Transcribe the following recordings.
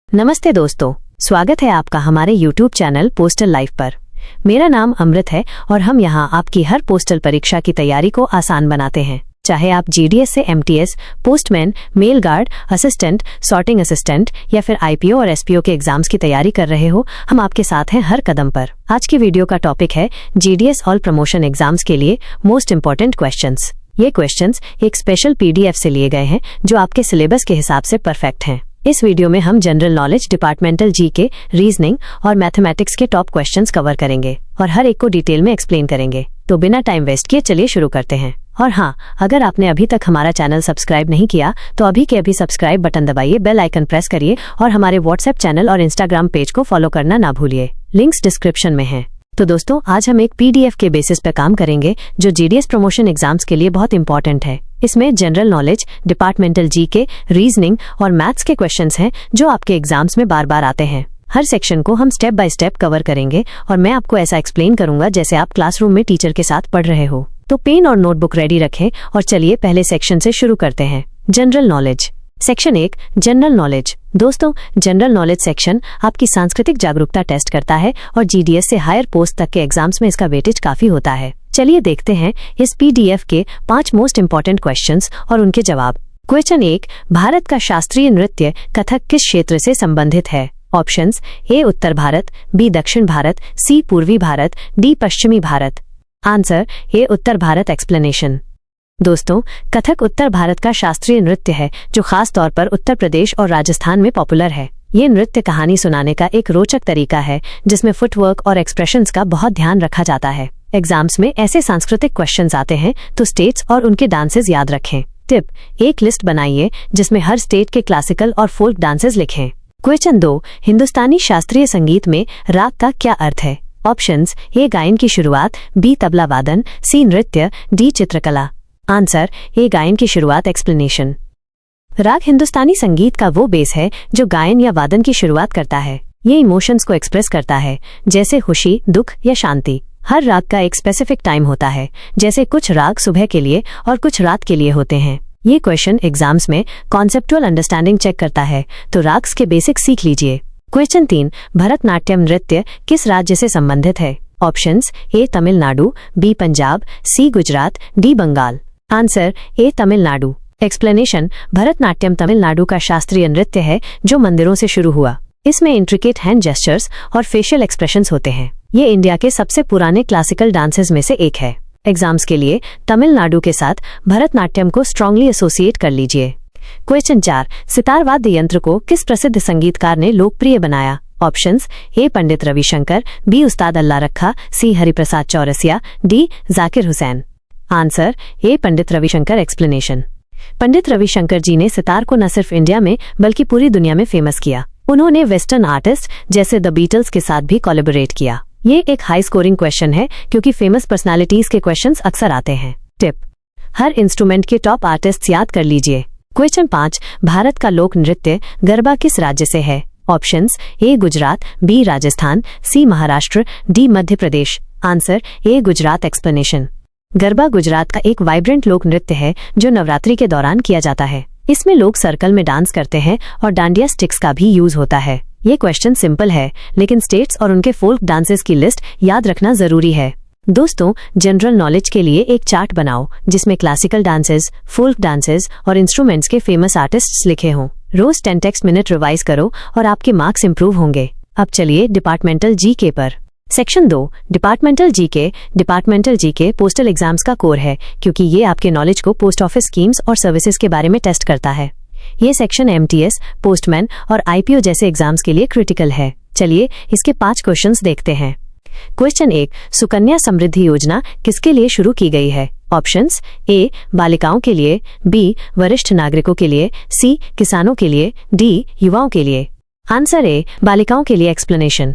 नमस्ते दोस्तों, स्वागत है आपका हमारे YouTube चैनल पोस्टल लाइफ पर। मेरा नाम अमृत है और हम यहाँ आपकी हर पोस्टल परीक्षा की तैयारी को आसान बनाते हैं। चाहे आप GDS से MTS, postman, mail guard, assistant, sorting assistant या फिर IPO और SPO के एग्जाम्स की तैयारी कर रहे हो, हम आपके साथ हैं हर कदम पर। आज की वीडियो का टॉपिक है GDS ऑल प्रमोशन एग्जाम्स के लिए मोस्ट इम्पोर्टेंट क्वेश्चंस। ये क्वेश्चंस एक स्पेशल PDF से लिए गए हैं जो आपके सिलेबस के हिसाब से परफेक्ट हैं। इस वीडियो में हम general knowledge, departmental GK, reasoning और मैथमेटिक्स के टॉप क्वेश्चंस कवर करेंगे और हर एक को डिटेल में एक्सप्लेन करेंगे। तो बिना टाइम वेस्ट किए चलिए शुरू करते हैं। और हाँ, अगर आपने अभी तक हमारा चैनल सब्सक्राइब नहीं किया तो अभी के अभी सब्सक्राइब बटन दबाइए, बेल आइकन प्रेस करिए और हमारे WhatsApp चैनल और Instagram पेज को फॉलो करना ना भूलिए। लिंक्स डिस्क्रिप्शन में हैं। तो दोस्तों, आज हम एक PDF के बेसिस पर काम करेंगे जो GDS प्रमोशन एग्जाम्स के लिए बहुत इंपॉर्टेंट है। इसमें general knowledge, departmental GK, reasoning और मैथ्स के क्वेश्चंस हैं जो आपके एग्जाम्स में बार बार आते हैं। हर सेक्शन को हम स्टेप बाय स्टेप कवर करेंगे और मैं आपको ऐसा एक्सप्लेन करूंगा जैसे आप क्लासरूम में टीचर के साथ पढ़ रहे हो। तो पेन और नोटबुक रेडी रखें और चलिए पहले सेक्शन से शुरू करते हैं। General knowledge. Section 1, general knowledge. दोस्तों, जनरल नॉलेज सेक्शन आपकी सांस्कृतिक जागरूकता टेस्ट करता है और GDS से हायर पोस्ट तक के एग्जाम्स में इसका वेटेज काफी होता है। चलिए देखते हैं इस PDF के 5 मोस्ट इंपॉर्टेंट क्वेश्चंस और उनके जवाब। क्वेश्चन 1, भारत का शास्त्रीय नृत्य कथक किस क्षेत्र से संबंधित है? Options: A Uttar Bharat, B दक्षिण भारत, C पूर्वी भारत, D पश्चिमी Bharat. Answer: A Uttar Bharat. Explanation. दोस्तों, कथक उत्तर भारत का शास्त्रीय नृत्य है जो खास तौर पर उत्तर प्रदेश और राजस्थान में पॉपुलर है। ये नृत्य कहानी सुनाने का एक रोचक तरीका है जिसमें फुटवर्क और एक्सप्रेशंस का बहुत ध्यान रखा जाता है। एग्जाम्स में ऐसे सांस्कृतिक क्वेश्चंस आते हैं तो स्टेट्स और उनके डांसेस याद रखें। टिप: एक लिस्ट बनाइए जिसमें हर स्टेट के क्लासिकल और फोल्क डांसेस लिखें। क्वेश्चन 2, हिंदुस्तानी शास्त्रीय संगीत में राग का क्या अर्थ है? ऑप्शंस: A गायन की शुरुआत, B तबला वादन, C नृत्य, D चित्रकला। आंसर: A गायन की शुरुआत। एक्सप्लेनेशन। राग हिंदुस्तानी संगीत का वो बेस है जो गायन या वादन की शुरुआत करता है। ये इमोशंस को एक्सप्रेस करता है, जैसे खुशी, दुख या शांति। हर राग का एक स्पेसिफिक टाइम होता है, जैसे कुछ राग सुबह के लिए और कुछ रात के लिए होते हैं। ये क्वेश्चन एग्जाम्स में कॉन्सेप्चुअल अंडरस्टैंडिंग चेक करता है, तो राग्स के बेसिक सीख लीजिए। क्वेश्चन 3, भरतनाट्यम नृत्य किस राज्य से संबंधित है? Options: A Tamil Nadu, B Punjab, C Gujarat, D Bengal. Answer: A Tamil Nadu. Explanation. Bharatanatyam Tamil Nadu का शास्त्रीय नृत्य है जो मंदिरों से शुरू हुआ। इसमें इंट्रिकेट हैंड जेस्चर्स और फेशियल एक्सप्रेशंस होते हैं। ये इंडिया के सबसे पुराने क्लासिकल डांसेस में से एक है। एग्जाम्स के लिए तमिलनाडु के साथ भरतनाट्यम को स्ट्रांगली एसोसिएट कर लीजिए। क्वेश्चन 4, सितार वाद्य यंत्र को किस प्रसिद्ध संगीतकार ने लोकप्रिय बनाया? Options: A Pandit Ravishankar, B Ustad Allah Rakha, C Hariprasad Chaurasia, D Zakir Hussain. Answer: A Pandit Ravishankar. Explanation. Pandit Ravishankar ji ने सितार को न सिर्फ इंडिया में बल्कि पूरी दुनिया में फेमस किया। उन्होंने वेस्टर्न आर्टिस्ट जैसे द बीटल्स के साथ भी कोलैबोरेट किया। ये एक हाई स्कोरिंग क्वेश्चन है क्योंकि फेमस पर्सनालिटीज के क्वेश्चंस अक्सर आते हैं। टिप: हर इंस्ट्रूमेंट के टॉप आर्टिस्ट्स याद कर लीजिए। क्वेश्चन 5, भारत का लोक नृत्य गरबा किस राज्य से है? Options: A Gujarat, B Rajasthan, C Maharashtra, D Madhya Pradesh. Answer: A Gujarat. Explanation. Garba Gujarat का एक वाइब्रेंट लोक नृत्य है जो नवरात्रि के दौरान किया जाता है। इसमें लोग सर्कल में डांस करते हैं और डांडिया स्टिक्स का भी यूज होता है। ये क्वेश्चन सिंपल है, लेकिन स्टेट्स और उनके फोल्क डांसेस की लिस्ट याद रखना जरूरी है। दोस्तों, जनरल नॉलेज के लिए एक चार्ट बनाओ जिसमें क्लासिकल डांसेस, फोल्क डांसेस और इंस्ट्रूमेंट्स के फेमस आर्टिस्ट्स लिखे हों। रोज 10 टेक्स्ट मिनट रिवाइज करो और आपके मार्क्स इंप्रूव होंगे। अब चलिए डिपार्टमेंटल GK पर। Section 2, departmental GK। Departmental GK postal exams का कोर है क्योंकि ये आपके नॉलेज को पोस्ट ऑफिस स्कीम्स और सर्विसेज के बारे में टेस्ट करता है। ये सेक्शन MTS, पोस्टमैन और IPO जैसे एग्जाम्स के लिए क्रिटिकल है। चलिए इसके 5 क्वेश्चंस देखते हैं। क्वेश्चन 1, सुकन्या समृद्धि योजना किसके लिए शुरू की गई है? ऑप्शंस: A बालिकाओं के लिए, B वरिष्ठ नागरिकों के लिए, C किसानों के लिए, D युवाओं के लिए। आंसर: A बालिकाओं के लिए। एक्सप्लेनेशन।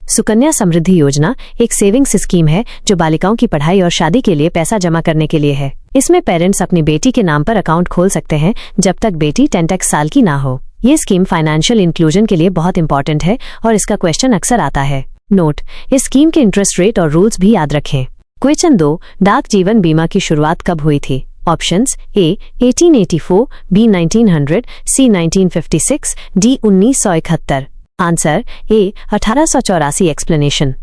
सुकन्या समृद्धि योजना एक सेविंग्स स्कीम है जो बालिकाओं की पढ़ाई और शादी के लिए पैसा जमा करने के लिए है। इसमें पेरेंट्स अपनी बेटी के नाम पर अकाउंट खोल सकते हैं जब तक बेटी 10 साल की ना हो। ये स्कीम फाइनेंशियल इंक्लूजन के लिए बहुत इंपॉर्टेंट है और इसका क्वेश्चन अक्सर आता है। नोट: इस स्कीम के इंटरेस्ट रेट और रूल्स भी याद रखें। क्वेश्चन 2, डाक जीवन बीमा की शुरुआत कब हुई थी? Options A 1884, B 1900, C 1956, D 1971। Answer A 1884। Explanation.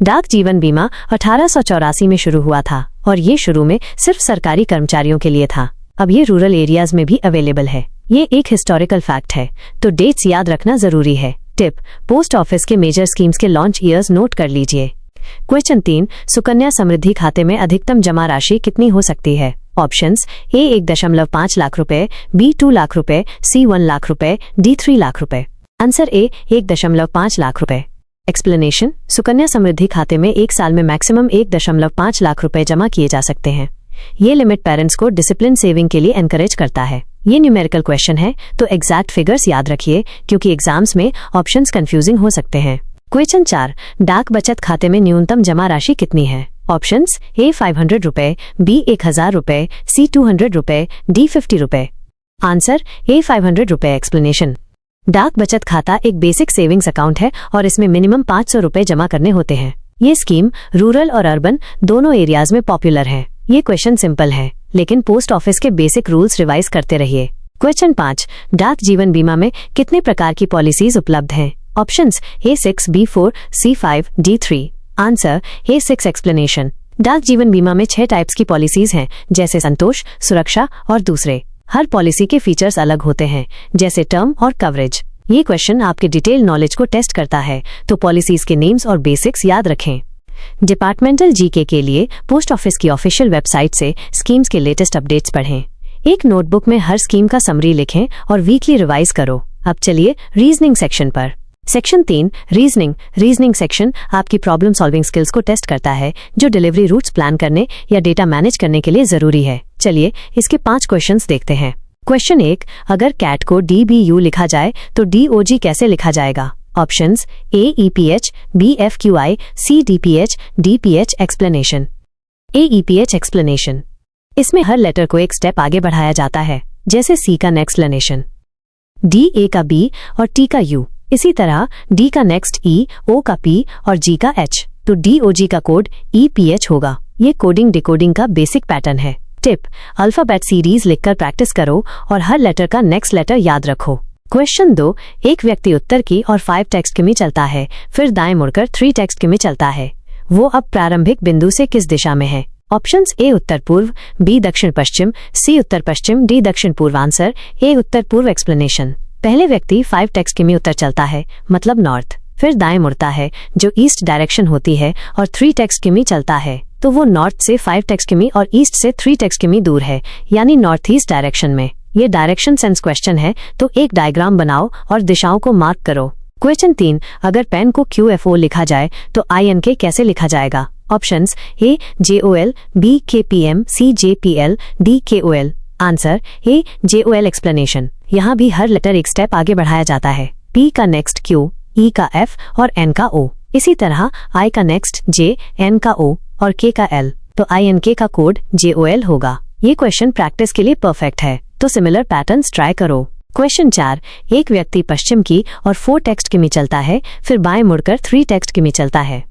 डाक जीवन बीमा 1884 में शुरू हुआ था और ये शुरू में सिर्फ सरकारी कर्मचारियों के लिए था। अब ये रूरल एरियाज में भी अवेलेबल है। ये एक हिस्टोरिकल फैक्ट है, तो डेट्स याद रखना जरूरी है। टिप, पोस्ट ऑफिस के मेजर स्कीम्स के लॉन्च ईयर्स नोट कर लीजिए। क्वेश्चन 3, सुकन्या समृद्धि खाते में अधिकतम जमा राशि कितनी हो सकती है? ऑप्शंस ए 1.5 लाख रुपए, बी 2 लाख रुपए, सी 1 लाख रुपए, डी 3 लाख रुपए। आंसर ए 1.5 लाख रुपए। एक्सप्लेनेशन। सुकन्या समृद्धि खाते में एक साल में मैक्सिमम 1.5 लाख रुपए जमा किए जा सकते हैं। ये लिमिट पेरेंट्स को डिसिप्लिन सेविंग के लिए एनकरेज करता है। ये न्यूमेरिकल क्वेश्चन है, तो एग्जैक्ट फिगर्स याद रखिए क्योंकि एग्जाम्स में ऑप्शंस कंफ्यूजिंग हो सकते हैं। क्वेश्चन 4, डाक बचत खाते में न्यूनतम जमा राशि कितनी है? ऑप्शंस ए 500 रुपए, बी 1000 रुपए, सी 200 रुपए, डी 50 रुपए। आंसर ए 500 रुपए। एक्सप्लेनेशन। डाक बचत खाता एक बेसिक सेविंग्स अकाउंट है और इसमें मिनिमम 500 रुपए जमा करने होते हैं। ये स्कीम रूरल और अर्बन दोनों एरियाज में पॉपुलर है। ये क्वेश्चन सिंपल है, लेकिन पोस्ट ऑफिस के बेसिक रूल्स रिवाइज करते रहिए। क्वेश्चन 5, डाक जीवन बीमा में कितने प्रकार की पॉलिसीज उपलब्ध हैं? Options A 6, B 4, C 5, D 3। Answer A 6। Explanation. डाक जीवन बीमा में 6 टाइप्स की पॉलिसीज हैं, जैसे संतोष, सुरक्षा और दूसरे। हर पॉलिसी के फीचर्स अलग होते हैं, जैसे टर्म और कवरेज। ये क्वेश्चन आपके डिटेल नॉलेज को टेस्ट करता है, तो पॉलिसीज के नेम्स और बेसिक्स याद रखें। डिपार्टमेंटल जीके के लिए पोस्ट ऑफिस की ऑफिशियल वेबसाइट से स्कीम्स के लेटेस्ट अपडेट्स पढ़ें। एक नोटबुक में हर स्कीम का समरी लिखें और वीकली रिवाइज करो। अब चलिए रीजनिंग सेक्शन पर। Section 3, reasoning. रीजनिंग सेक्शन आपकी प्रॉब्लम सॉल्विंग स्किल्स को टेस्ट करता है, जो डिलीवरी रूट्स प्लान करने या डेटा मैनेज करने के लिए जरूरी है। चलिए इसके 5 क्वेश्चंस देखते हैं। क्वेश्चन 1, अगर कैट को DBU लिखा जाए तो DOG कैसे लिखा जाएगा? Options A EPH, B FQI, C DPH, D PH। Explanation. A EPH explanation. इसमें हर लेटर को एक स्टेप आगे बढ़ाया जाता है, जैसे सी का नेक्स्ट एक्सप्लेनेशन, डी A का B और T का U। इसी तरह डी का नेक्स्ट E, O का P और G का H, तो DOG का कोड EPH होगा। ये कोडिंग डिकोडिंग का बेसिक पैटर्न है। टिप, अल्फाबेट सीरीज लिखकर प्रैक्टिस करो और हर लेटर का नेक्स्ट लेटर याद रखो। क्वेश्चन 2, एक व्यक्ति उत्तर की और 5 टेक्स्ट की में चलता है, फिर दाएं मुड़कर 3 टेक्स्ट की में चलता है। वो अब प्रारंभिक बिंदु से किस दिशा में है? ऑप्शंस ए उत्तर पूर्व, बी दक्षिण पश्चिम, सी उत्तर पश्चिम, डी दक्षिण पूर्व। आंसर ए उत्तर पूर्व। एक्सप्लेनेशन। पहले व्यक्ति 5 टेक्स्ट की में उत्तर चलता है, मतलब नॉर्थ, फिर दाएं मुड़ता है जो ईस्ट डायरेक्शन होती है और 3 टेक्स्ट की में चलता है, तो वो नॉर्थ से 5 टेक्स्ट की में और ईस्ट से 3 टेक्स्ट की में दूर है, यानी नॉर्थ ईस्ट डायरेक्शन में। ये डायरेक्शन सेंस क्वेश्चन है, तो एक डायग्राम बनाओ और दिशाओं को मार्क करो। क्वेश्चन 3, अगर पेन को QFO लिखा जाए तो INK कैसे लिखा जाएगा? Options A JOL, B KPM, C JPL, D KOL। Answer A JOL। Explanation. यहाँ भी हर लेटर एक स्टेप आगे बढ़ाया जाता है। P का नेक्स्ट Q, E का F और N का O। इसी तरह I का नेक्स्ट J, N का O और K का L, तो INK का कोड JOL होगा। ये क्वेश्चन प्रैक्टिस के लिए परफेक्ट है, तो सिमिलर पैटर्न्स ट्राई करो। क्वेश्चन 4, एक व्यक्ति पश्चिम की और 4 टेक्स्ट की में चलता है, फिर बाएं मुड़कर 3 टेक्स्ट की में चलता है।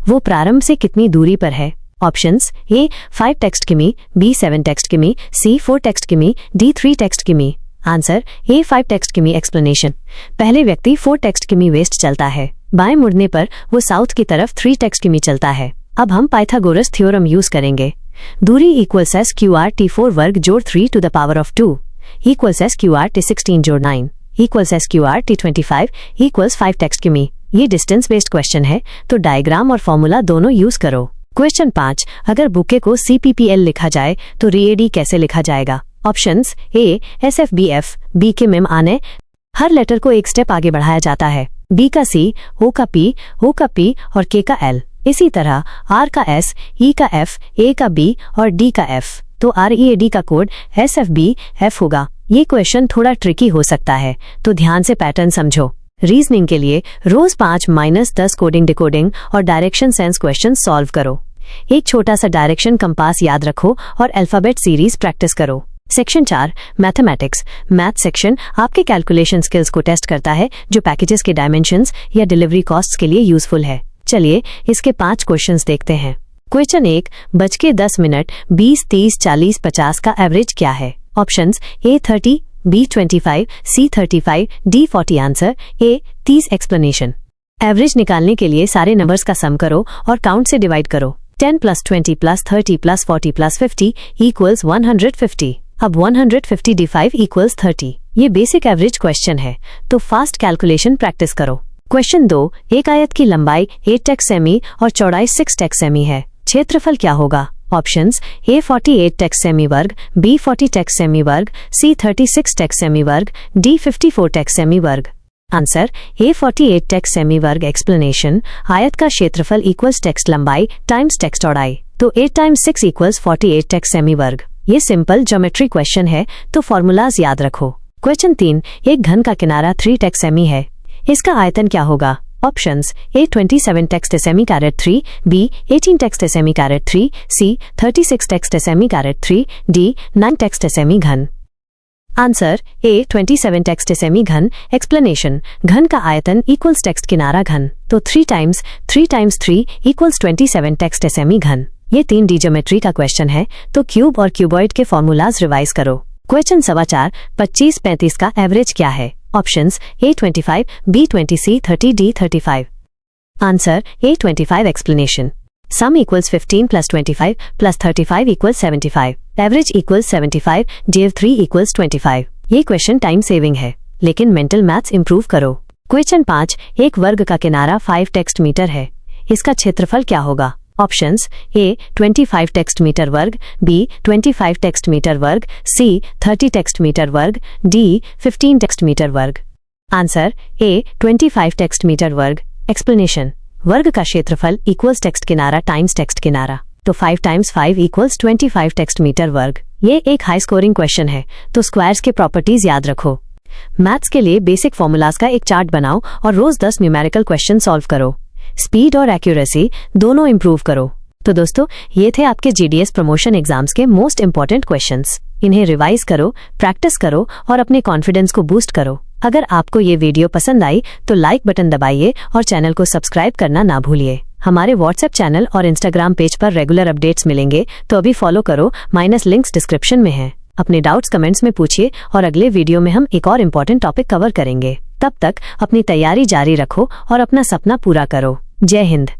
वो प्रारंभ से कितनी दूरी पर है? ऑप्शंस ए 5 टेक्स्ट की में, बी 7 टेक्स्ट की में, सी 4 टेक्स्ट की में, डी 3 टेक्स्ट की में। आंसर ए 5 टेक्स्ट की में। एक्सप्लेनेशन। पहले व्यक्ति 4 टेक्स्ट की में वेस्ट चलता है, बाएं मुड़ने पर वो साउथ की तरफ 3 टेक्स्ट की में चलता है। अब हम पाइथागोरस थ्योरम यूज करेंगे। दूरी इक्वल्स एस QR_T4 वर्ग जोड़ 3 to the power of 2 equals S QR_T16 जोड़ 9 equals S QR_T25 equals 5 text की में। ये डिस्टेंस बेस्ड क्वेश्चन है, तो डायग्राम और फॉर्मूला दोनों यूज करो। क्वेश्चन 5, अगर बुके को CPPL लिखा जाए तो RAD कैसे लिखा जाएगा? ऑप्शंस ए SFBF, बी के मेम आने, हर लेटर को एक स्टेप आगे बढ़ाया जाता है। बी का C, O का P, O का P और K का L। इसी तरह R का S, E का F, A का B और D का F, तो READ का कोड SFBF होगा। ये क्वेश्चन थोड़ा ट्रिकी हो सकता है, तो ध्यान से पैटर्न समझो। रीजनिंग के लिए रोज 5-10 कोडिंग डिकोडिंग और डायरेक्शन सेंस क्वेश्चन सॉल्व करो। एक छोटा सा डायरेक्शन कंपास याद रखो और अल्फाबेट सीरीज प्रैक्टिस करो। Section 4, mathematics. मैथ सेक्शन आपके कैलकुलेशन स्किल्स को टेस्ट करता है, जो पैकेजेस के डायमेंशंस या डिलीवरी कॉस्ट्स के लिए यूजफुल है। चलिए इसके 5 क्वेश्चंस देखते हैं। क्वेश्चन 1, बज के 10 मिनट 20, 30, 40, 50 का एवरेज क्या है? Options A 30, B 25, C 35, D 40। Answer A 30। Explanation. Average निकालने के लिए सारे नंबर्स का सम करो और काउंट से डिवाइड करो। 10 + 20 + 30 + 40 + 50 = 150। अब 150 × 5 = 30। ये बेसिक एवरेज क्वेश्चन है, तो फास्ट कैलकुलेशन प्रैक्टिस करो। क्वेश्चन 2, एक आयत की लंबाई 8 टेक सेमी और चौड़ाई 6 टेक सेमी है। क्षेत्रफल क्या होगा? ऑप्शंस A 48 टेक सेमी वर्ग, B 40 टेक सेमी वर्ग, C 36 टेक सेमी वर्ग, D 54 टेक सेमी वर्ग। आंसर A 48 टेक सेमी वर्ग। एक्सप्लेनेशन। आयत का क्षेत्रफल इक्वल्स टेक्स्ट लंबाई टाइम्स टेक्स्ट चौड़ाई, तो 8 × 6 = 48 टेक सेमी वर्ग। ये सिंपल ज्योमेट्री क्वेश्चन है, तो फॉर्मूलाज याद रखो। क्वेश्चन 3, एक घन का किनारा 3 टेक सेमी है। इसका आयतन क्या होगा? Options A 27 text semi caret 3, B 18 text semi caret 3, C 36 text semi caret 3, D 9 text semi घन। आंसर A 27 टेक्स्ट सेमी घन। एक्सप्लेनेशन। घन का आयतन इक्वल्स टेक्स्ट किनारा घन, तो 3 × 3 × 3 = 27 टेक्स्ट सेमी घन। ये 3D ज्योमेट्री का क्वेश्चन है, तो क्यूब और क्यूबॉइड के फॉर्मूलाज रिवाइज करो। क्वेश्चन 4, 25, 35 का एवरेज क्या है? Options A 25, B 20, C 30, D 35। Answer A 25। Explanation. Some equals 15 + 25 + 35 = 75। Average equals 75 / 3 = 25। ये क्वेश्चन टाइम सेविंग है, लेकिन मेंटल मैथ्स इंप्रूव करो। क्वेश्चन 5, एक वर्ग का किनारा 5 टेक्स्ट मीटर है। इसका क्षेत्रफल क्या होगा? ऑप्शंस A 25 टेक्स्ट मीटर वर्ग, B 25 टेक्स्ट मीटर वर्ग, C 30 टेक्स्ट मीटर वर्ग, D 15 टेक्स्ट मीटर वर्ग। आंसर A 25 टेक्स्ट मीटर वर्ग। एक्सप्लेनेशन। वर्ग का क्षेत्रफल इक्वल्स टेक्स्ट किनारा टाइम्स टेक्स्ट किनारा, तो 5 × 5 = 25 टेक्स्ट मीटर वर्ग। ये एक हाई स्कोरिंग क्वेश्चन है, तो स्क्वायर्स के प्रॉपर्टीज याद रखो। मैथ्स के लिए बेसिक फॉर्मूलाज का एक चार्ट बनाओ और रोज 10 न्यूमेरिकल क्वेश्चन सॉल्व करो। स्पीड और एक्यूरेसी दोनों इंप्रूव करो। तो दोस्तों, ये थे आपके GDS प्रमोशन एग्जाम्स के मोस्ट इंपॉर्टेंट क्वेश्चंस। इन्हें रिवाइज करो, प्रैक्टिस करो और अपने कॉन्फिडेंस को बूस्ट करो। अगर आपको ये वीडियो पसंद आई तो लाइक बटन दबाइए और चैनल को सब्सक्राइब करना ना भूलिए। हमारे व्हाट्सएप चैनल और इंस्टाग्राम पेज पर रेगुलर अपडेट्स मिलेंगे, तो अभी फॉलो करो। लिंक्स डिस्क्रिप्शन में है। अपने डाउट्स कमेंट्स में पूछिए और अगले वीडियो में हम एक और इम्पोर्टेंट टॉपिक कवर करेंगे। तब तक अपनी तैयारी जारी रखो और अपना सपना पूरा करो। जय हिंद।